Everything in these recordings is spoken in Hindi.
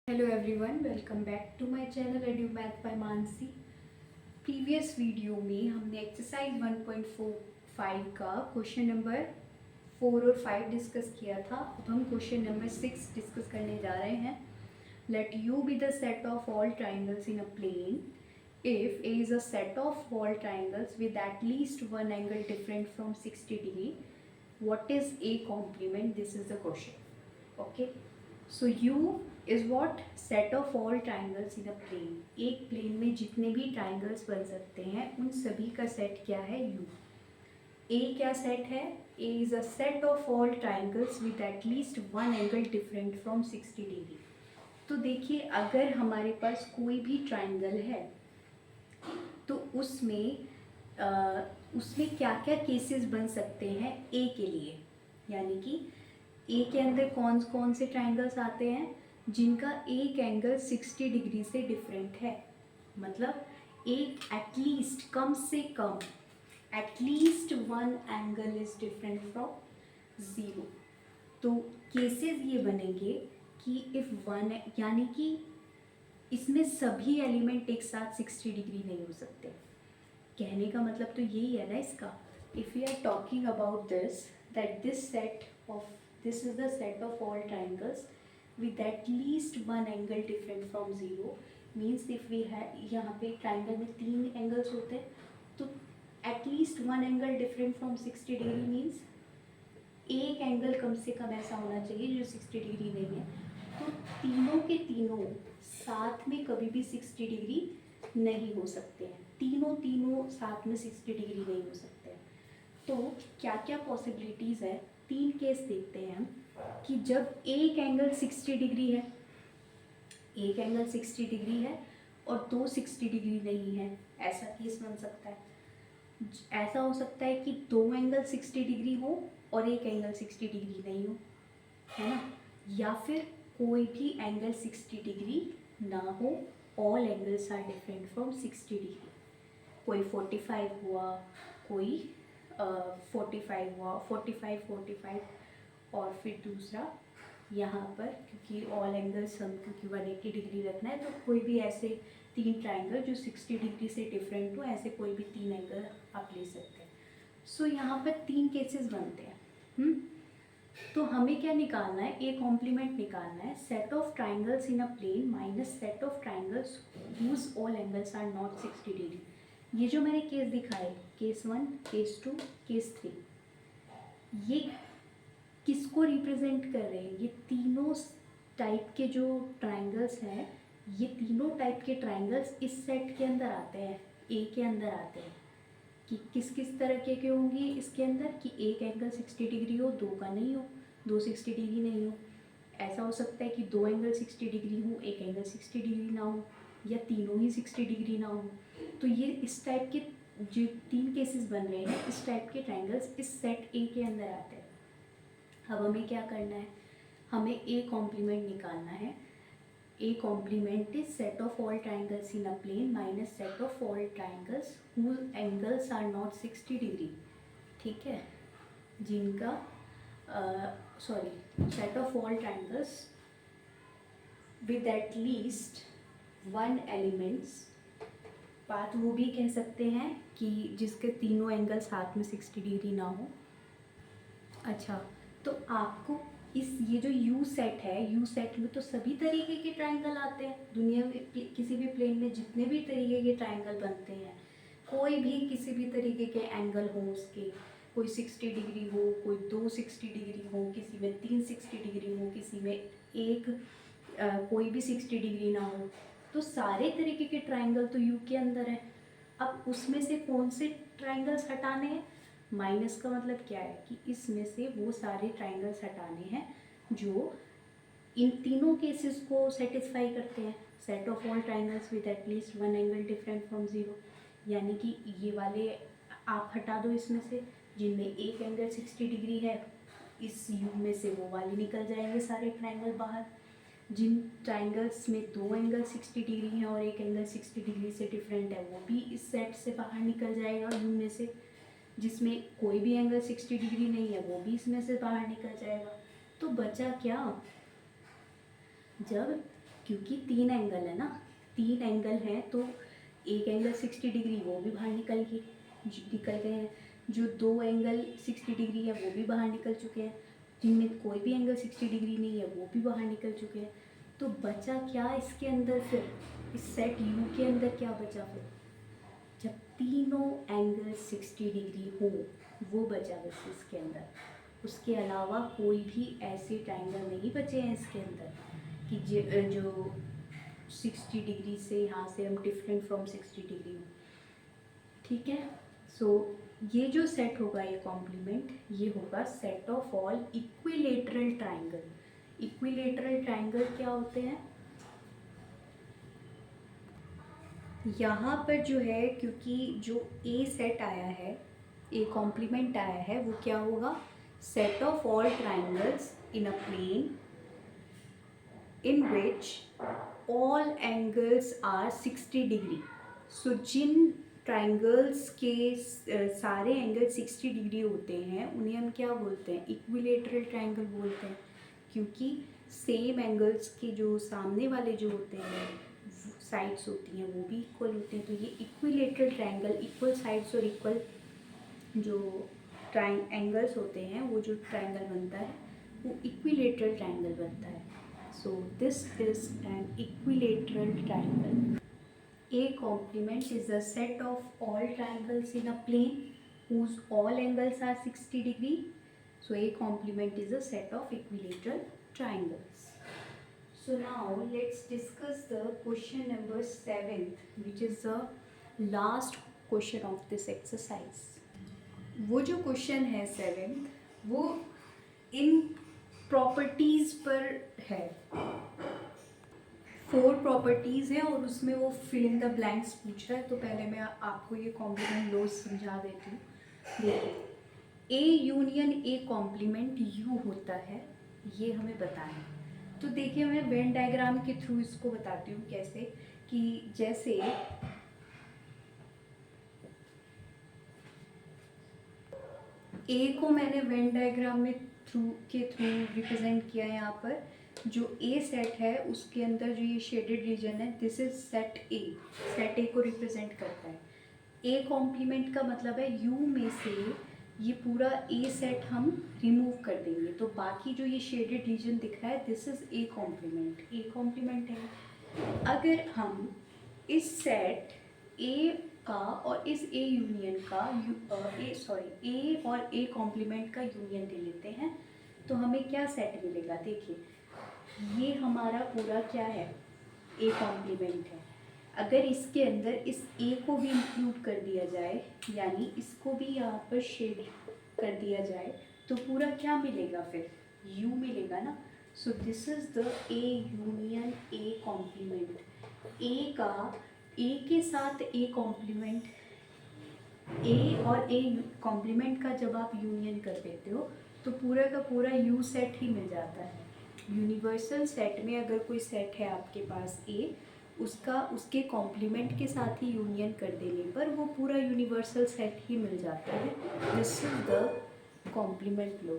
Hello everyone, welcome back to my channel Edu Math by Mansi. Previous video में हमने एक्सरसाइज 1.45 का क्वेश्चन नंबर 4 और 5 डिस्कस किया था। अब हम क्वेश्चन नंबर 6 डिस्कस करने जा रहे हैं। Let U be the set of all triangles in a plane if A is a set of all triangles with at least one angle different from 60 degree, what is A complement? This is the question. Okay, so U is what? Set of all triangles in a plane. एक प्लेन में जितने भी ट्राइंगल्स बन सकते हैं उन सभी का सेट क्या है? U। A क्या सेट है? A is a set of all triangles with at least one angle different from 60 degree. तो देखिए, अगर हमारे पास कोई भी ट्राइंगल है तो उसमें क्या क्या केसेस बन सकते हैं A के लिए, यानी कि ए के अंदर कौन कौन से ट्राइंगल्स आते हैं जिनका एक एंगल 60 डिग्री से डिफरेंट है। मतलब एक एटलीस्ट, कम से कम at least one angle is different from zero. तो केसेस ये बनेंगे कि इफ़ वन, यानी कि इसमें सभी एलिमेंट एक साथ 60 डिग्री नहीं हो सकते। कहने का मतलब तो यही है ना इसका। If we are talking about this, that this is the set of all triangles with at least one angle different from zero, means if we have, यहाँ पे ट्राइंगल में 3 एंगल्स होते हैं तो at least one angle different from 60 degree means एक एंगल कम से कम ऐसा होना चाहिए जो 60 डिग्री नहीं है। तो तीनों के तीनों साथ में कभी भी 60 डिग्री नहीं हो सकते हैं। तीनों साथ में 60 डिग्री नहीं हो सकते हैं। तो क्या क्या पॉसिबिलिटीज़ है? 3 केस देखते हैं हम कि जब एक एंगल 60 डिग्री है, एक एंगल 60 डिग्री है और दो 60 डिग्री नहीं है, ऐसा केस बन सकता है। ऐसा हो सकता है कि दो एंगल 60 डिग्री हो और एक एंगल 60 डिग्री नहीं हो, है ना। या फिर कोई भी एंगल 60 डिग्री ना हो, all angles are different from 60 degree. कोई 45 हुआ, कोई 45 हुआ, 45 और फिर दूसरा यहाँ पर, क्योंकि ऑल एंगल्स हम, क्योंकि 180 डिग्री रखना है, तो कोई भी ऐसे 3 ट्राइंगल जो 60 डिग्री से डिफरेंट हो, ऐसे कोई भी 3 एंगल आप ले सकते हैं। सो यहाँ पर 3 केसेस बनते हैं। तो हमें क्या निकालना है? ए कॉम्प्लीमेंट निकालना है। Set of triangles in a plane minus set of triangles whose all angles are not 60 degree. ये जो मैंने केस दिखाए, केस 1, केस 2, केस 3, ये किसको रिप्रेजेंट कर रहे हैं? ये तीनों टाइप के जो ट्राइंगल्स हैं, ये तीनों टाइप के ट्राइंगल्स इस सेट के अंदर आते हैं, ए के अंदर आते हैं। कि किस किस तरह के होंगे इसके अंदर? कि एक एंगल 60 डिग्री हो, दो का नहीं हो, दो 60 डिग्री नहीं हो। ऐसा हो सकता है कि दो एंगल 60 डिग्री हो, एक एंगल 60 डिग्री ना हो, या तीनों ही 60 डिग्री ना हो। तो ये इस टाइप के जो 3 केसेस बन रहे हैं, इस टाइप के ट्राइंगल्स इस सेट ए के अंदर आते हैं। अब हमें क्या करना है? हमें ए कॉम्प्लीमेंट निकालना है। A complement is set of all triangles in a plane minus set of all triangles whose angles are not 60 degree. ठीक है, जिनका set of all triangles with at least one elements, बात वो भी कह सकते हैं कि जिसके तीनों एंगल साथ में 60 डिग्री ना हो। अच्छा, तो आपको ये जो यू सेट है, यू सेट में तो सभी तरीके के ट्राइंगल आते हैं। दुनिया में किसी भी प्लेन में जितने भी तरीके के ट्राइंगल बनते हैं, कोई भी किसी भी तरीके के एंगल हो उसके, कोई 60 डिग्री हो, कोई दो 60 डिग्री हो, किसी में 3 60 डिग्री हो, किसी में एक कोई भी 60 डिग्री ना हो, तो सारे तरीके के ट्राइंगल तो यू के अंदर है। अब उसमें से कौन से ट्राइंगल्स हटाने हैं? माइनस का मतलब क्या है? कि इसमें से वो सारे ट्राइंगल्स हटाने हैं जो इन तीनों केसेस को सेटिस्फाई करते हैं। Set of all triangles with at least one angle different from zero, यानी कि ये वाले आप हटा दो इसमें से, जिनमें एक एंगल 60 डिग्री है, इस यू में से वो वाले निकल जाएंगे सारे ट्राइंगल बाहर। जिन ट्राइंगल्स में दो एंगल 60 डिग्री हैं और एक एंगल 60 डिग्री से डिफरेंट है, वो भी इस सेट से बाहर निकल जाएगा यू में से। जिसमें कोई भी एंगल 60 डिग्री नहीं है, वो भी इसमें से बाहर निकल जाएगा। तो बचा क्या? जब क्योंकि 3 एंगल है ना, 3 एंगल हैं तो एक एंगल 60 डिग्री वो भी बाहर निकल गए हैं, जो 2 एंगल 60 डिग्री है वो भी बाहर निकल चुके हैं, जिनमें कोई भी एंगल 60 डिग्री नहीं है वो भी बाहर निकल चुके हैं। तो बचा क्या इसके अंदर फिर, इस सेट यू के अंदर क्या बचा फिर, जब तीनों एंगल 60 डिग्री हो वो बचा बस इसके अंदर। उसके अलावा कोई भी ऐसे ट्राइंगल नहीं बचे हैं इसके अंदर कि जो 60 डिग्री से यहाँ से हम डिफरेंट फ्रॉम 60 डिग्री हो। ठीक है, सो ये जो सेट होगा ये कॉम्प्लीमेंट, ये होगा set of all equilateral triangle. Equilateral triangle क्या होते हैं, यहाँ पर जो है क्योंकि जो ए सेट आया है, ए कॉम्प्लीमेंट आया है, वो क्या होगा, set of all triangles in a plane in which all angles are 60 degree. So जिन ट्राइंगल्स के सारे एंगल 60 डिग्री होते हैं उन्हें हम क्या बोलते हैं, इक्विलेटरल ट्राइंगल बोलते हैं, क्योंकि सेम एंगल्स के जो सामने वाले जो होते हैं साइड्स होती हैं वो भी इक्वल होते हैं। तो ये इक्विलेटरल ट्राइंगल, इक्वल साइड्स और इक्वल जो एंगल्स होते हैं, वो जो ट्राइंगल बनता है वो इक्विलेटरल ट्राइंगल बनता है। सो this is an equilateral triangle. A complement is a set of all triangles in a plane whose all angles are 60 degree. So A complement is a set of equilateral triangles. So now let's discuss the question number 7, which is the last question of this exercise. वो जो क्वेश्चन है 7th, वो इन प्रॉपर्टीज़ पर है, 4 प्रॉपर्टीज़ है और उसमें वो फिल इन द ब्लैंक्स पूछ रहा है। तो पहले मैं आपको ये कॉम्प्लीमेंट लॉज समझा देती हूँ। देखिए, ए यूनियन ए कॉम्प्लीमेंट यू होता है, ये हमें बताना है। तो देखिए मैं वेन डायग्राम के थ्रू इसको बताती हूँ कैसे, कि जैसे ए को मैंने वेन डायग्राम में थ्रू रिप्रेजेंट किया है। यहाँ पर जो ए सेट है उसके अंदर जो ये शेडेड रीजन है, दिस इज सेट ए को रिप्रेजेंट करता है। ए कॉम्प्लीमेंट का मतलब है यू में से ये पूरा ए सेट हम रिमूव कर देंगे, तो बाकी जो ये शेडेड रीजन दिख रहा है दिस इज ए कॉम्प्लीमेंट है। अगर हम इस सेट ए का और इस ए यूनियन का ए और ए कॉम्प्लीमेंट का यूनियन ले लेते हैं तो हमें क्या सेट मिलेगा। देखिए ये हमारा पूरा क्या है, ए कॉम्प्लीमेंट है। अगर इसके अंदर इस ए को भी इंक्लूड कर दिया जाए, यानी इसको भी यहाँ पर शेड कर दिया जाए, तो पूरा क्या मिलेगा फिर, यू मिलेगा ना। So this is the A union A complement. A के साथ ए कॉम्प्लीमेंट, ए और ए कॉम्प्लीमेंट का जब आप यूनियन कर देते हो तो पूरा का पूरा यू सेट ही मिल जाता है। यूनिवर्सल सेट में अगर कोई सेट है आपके पास ए, उसका उसके कॉम्प्लीमेंट के साथ ही यूनियन कर देने पर वो पूरा यूनिवर्सल सेट ही मिल जाता है। This is the complement law.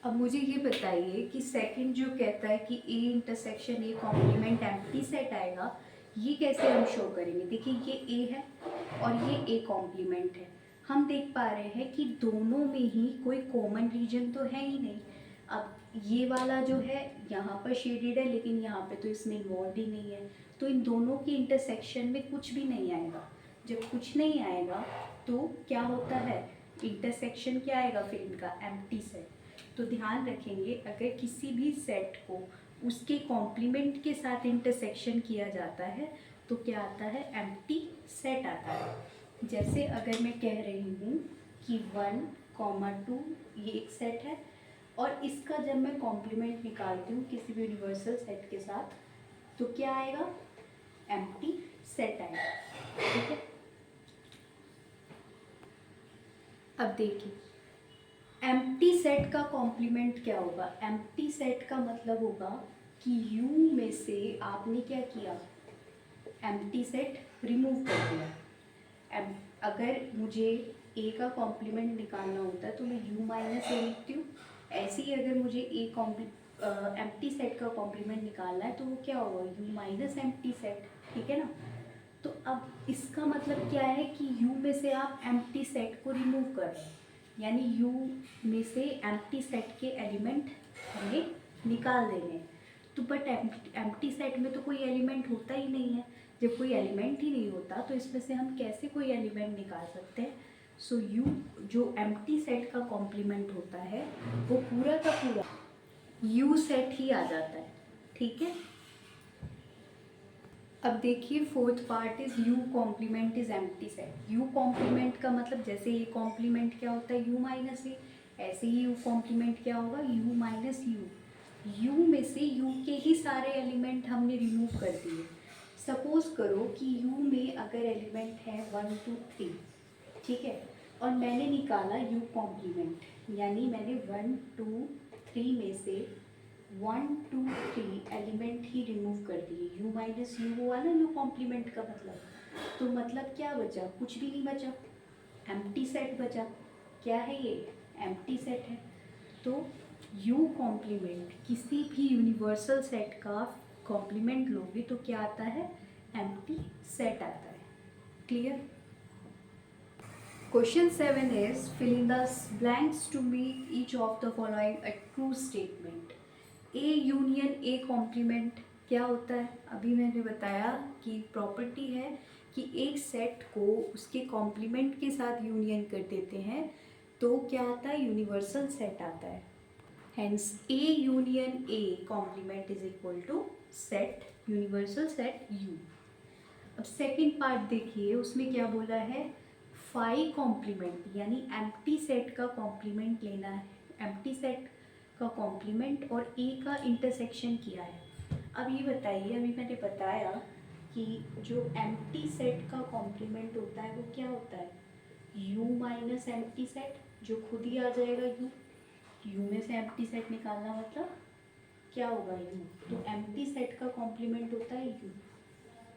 अब मुझे ये बताइए कि सेकंड जो कहता है कि A intersection A complement empty set आएगा, ये कैसे हम शो करेंगे। देखिए ये ए है और ये ए कॉम्प्लीमेंट है, हम देख पा रहे हैं कि दोनों में ही कोई कॉमन रीजन तो है ही नहीं। अब ये वाला जो है यहाँ पर शेडेड है लेकिन यहाँ पे तो इसमें इन्वॉल्व ही नहीं है, तो इन दोनों की इंटरसेक्शन में कुछ भी नहीं आएगा। जब कुछ नहीं आएगा तो क्या होता है, इंटरसेक्शन क्या आएगा फिर इनका, एम्प्टी सेट। तो ध्यान रखेंगे अगर किसी भी सेट को उसके कॉम्प्लीमेंट के साथ इंटरसेक्शन किया जाता है तो क्या आता है, एम्प्टी सेट आता है। जैसे अगर मैं कह रही हूँ कि 1, 2 ये एक सेट है और इसका जब मैं कॉम्प्लीमेंट निकालती हूँ किसी भी यूनिवर्सल सेट के साथ तो क्या आएगा, एम्प्टी सेट आएगा। ठीक है, अब देखिए एम्प्टी सेट का कॉम्प्लीमेंट क्या होगा। एम्प्टी सेट का मतलब होगा कि U में से आपने क्या किया, एम्प्टी सेट रिमूव कर दिया। अगर मुझे A का कॉम्प्लीमेंट निकालना होता है तो मैं U माइनस ए लिखती हूँ। ऐसे ही अगर मुझे एम्प्टी सेट का कॉम्प्लीमेंट निकालना है तो वो क्या होगा, u माइनस एम्प्टी सेट, ठीक है ना। तो अब इसका मतलब क्या है कि u में से आप एम्प्टी सेट को रिमूव कर रहे हैं, यानी u में से एम्प्टी सेट के एलिमेंट हमें निकाल देने हैं। तो बट एम्प्टी सेट में तो कोई एलिमेंट होता ही नहीं है। जब कोई एलिमेंट ही नहीं होता तो इसमें से हम कैसे कोई एलिमेंट निकाल सकते हैं। सो u जो एम्प्टी सेट का कॉम्प्लीमेंट होता है वो पूरा का पूरा u सेट ही आ जाता है, ठीक है। अब देखिए fourth part is u complement is empty set. u complement का मतलब जैसे ये कॉम्प्लीमेंट क्या होता है u माइनस ए, ऐसे ही u कॉम्प्लीमेंट क्या होगा u माइनस u। u में से u के ही सारे एलिमेंट हमने रिमूव कर दिए। सपोज करो कि u में अगर एलिमेंट है 1 2 3, ठीक है, और मैंने निकाला u कॉम्प्लीमेंट, यानी मैंने 1 2 3 में से 1 2 3 एलिमेंट ही रिमूव कर दिए। u माइनस यू हुआ ना u कॉम्प्लीमेंट का मतलब। तो मतलब क्या बचा, कुछ भी नहीं बचा, एम्प्टी सेट बचा। क्या है ये, एम्प्टी सेट है। तो u कॉम्प्लीमेंट किसी भी यूनिवर्सल सेट का कॉम्प्लीमेंट लोगे तो क्या आता है, एम्प्टी सेट आता है। Clear. Question 7 is fill in the blanks to make each of the following a true statement. A union A complement क्या होता है, अभी मैंने बताया कि प्रॉपर्टी है कि एक सेट को उसके कॉम्प्लीमेंट के साथ यूनियन कर देते हैं तो क्या आता है, यूनिवर्सल सेट आता है। Hence A union A complement is equal to set, universal set U। अब सेकंड पार्ट देखिए, उसमें क्या बोला है, फाई कॉम्प्लीमेंट यानी एम्प्टी सेट का कॉम्प्लीमेंट लेना है। एम्प्टी सेट का कॉम्प्लीमेंट और ए का इंटरसेक्शन किया है। अब ये बताइए, अभी मैंने बताया कि जो एम्प्टी सेट का कॉम्प्लीमेंट होता है वो क्या होता है, u माइनस एम्प्टी सेट, जो खुद ही आ जाएगा u में से एम्प्टी सेट निकालना मतलब क्या होगा u। तो एम्प्टी सेट का कॉम्प्लीमेंट होता है u।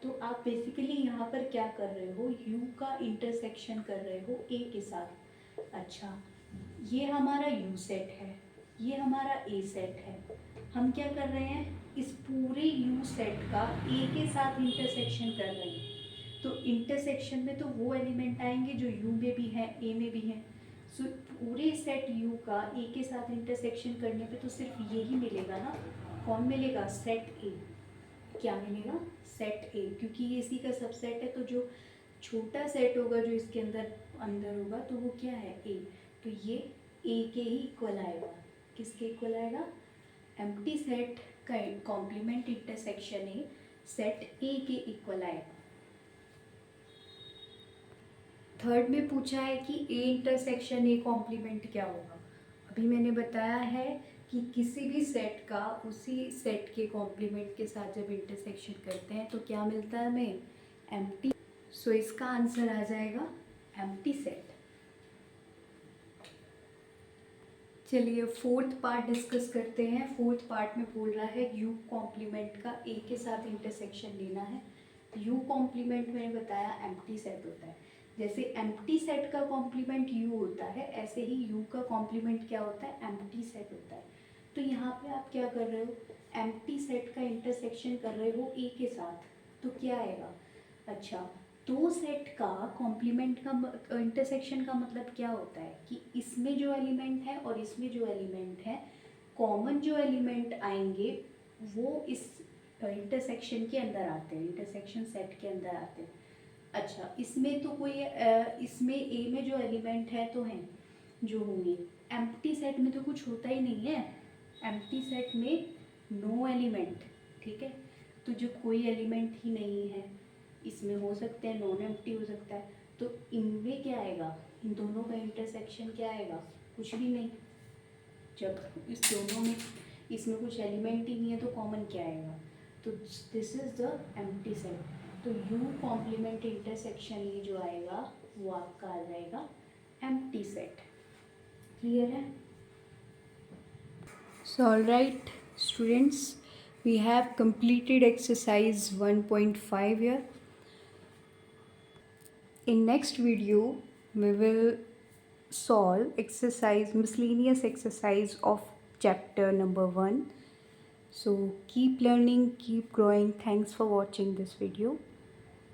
तो आप बेसिकली यहाँ पर क्या कर रहे हो, u का इंटरसेक्शन कर रहे हो a के साथ। अच्छा, ये हमारा u सेट है, ये हमारा a सेट है। हम क्या कर रहे हैं, इस पूरे u सेट का a के साथ इंटरसेक्शन कर रहे हैं। तो इंटरसेक्शन में तो वो एलिमेंट आएंगे जो u में भी है a में भी है। सो पूरे सेट u का a के साथ इंटरसेक्शन करने पे तो सिर्फ ये ही मिलेगा ना। कौन मिलेगा, सेट a। क्या मिलेगा, सेट ए, क्योंकि ये इसी का सबसेट है। तो जो छोटा सेट होगा जो इसके अंदर अंदर होगा तो वो क्या है, ए। तो ये ए के ही इक्वल आएगा। किसके इक्वल आएगा, एम्प्टी सेट का complement intersection A set A के इक्वल आएगा। थर्ड में पूछा है कि ए इंटरसेक्शन ए कॉम्प्लीमेंट क्या होगा। अभी मैंने बताया है कि किसी भी सेट का उसी सेट के कॉम्प्लीमेंट के साथ जब इंटरसेक्शन करते हैं तो क्या मिलता है हमें, एम्प्टी। सो इसका आंसर आ जाएगा एम्प्टी सेट। चलिए फोर्थ पार्ट डिस्कस करते हैं। फोर्थ पार्ट में बोल रहा है यू कॉम्प्लीमेंट का ए के साथ इंटरसेक्शन लेना है। यू कॉम्प्लीमेंट मैंने बताया एम्प्टी सेट होता है। जैसे एम्प्टी सेट का कॉम्प्लीमेंट यू होता है, ऐसे ही यू का कॉम्प्लीमेंट क्या होता है, एम्प्टी सेट होता है। तो यहाँ पे आप क्या कर रहे हो, एम्प्टी सेट का इंटरसेक्शन कर रहे हो ए के साथ, तो क्या आएगा। अच्छा, दो सेट का कॉम्प्लीमेंट का इंटरसेक्शन का मतलब क्या होता है कि इसमें जो एलिमेंट है और इसमें जो एलिमेंट है, कॉमन जो एलिमेंट आएंगे वो इस इंटरसेक्शन के अंदर आते हैं, इंटरसेक्शन सेट के अंदर आते हैं। अच्छा, इसमें तो कोई इसमें ए में जो एलिमेंट है तो हैं जो होंगे, एम्प्टी सेट में तो कुछ होता ही नहीं है। एम्प्टी सेट में नो एलिमेंट, ठीक है। तो जो कोई एलिमेंट ही नहीं है, इसमें हो सकते हैं, नॉन एम्प्टी हो सकता है। तो इनमें क्या आएगा, इन दोनों का इंटरसेक्शन क्या आएगा, कुछ भी नहीं। जब इस दोनों में इसमें कुछ एलिमेंट ही नहीं है तो कॉमन क्या आएगा, तो this is the empty set. तो यू कॉम्प्लीमेंट इंटरसेक्शन ये जो आएगा वो आपका आ जाएगा एम्प्टी सेट। क्लियर है। So alright students, we have completed exercise 1.5 here. In next video we will solve exercise miscellaneous exercise of chapter number 1 So keep learning, keep growing. Thanks for watching this video.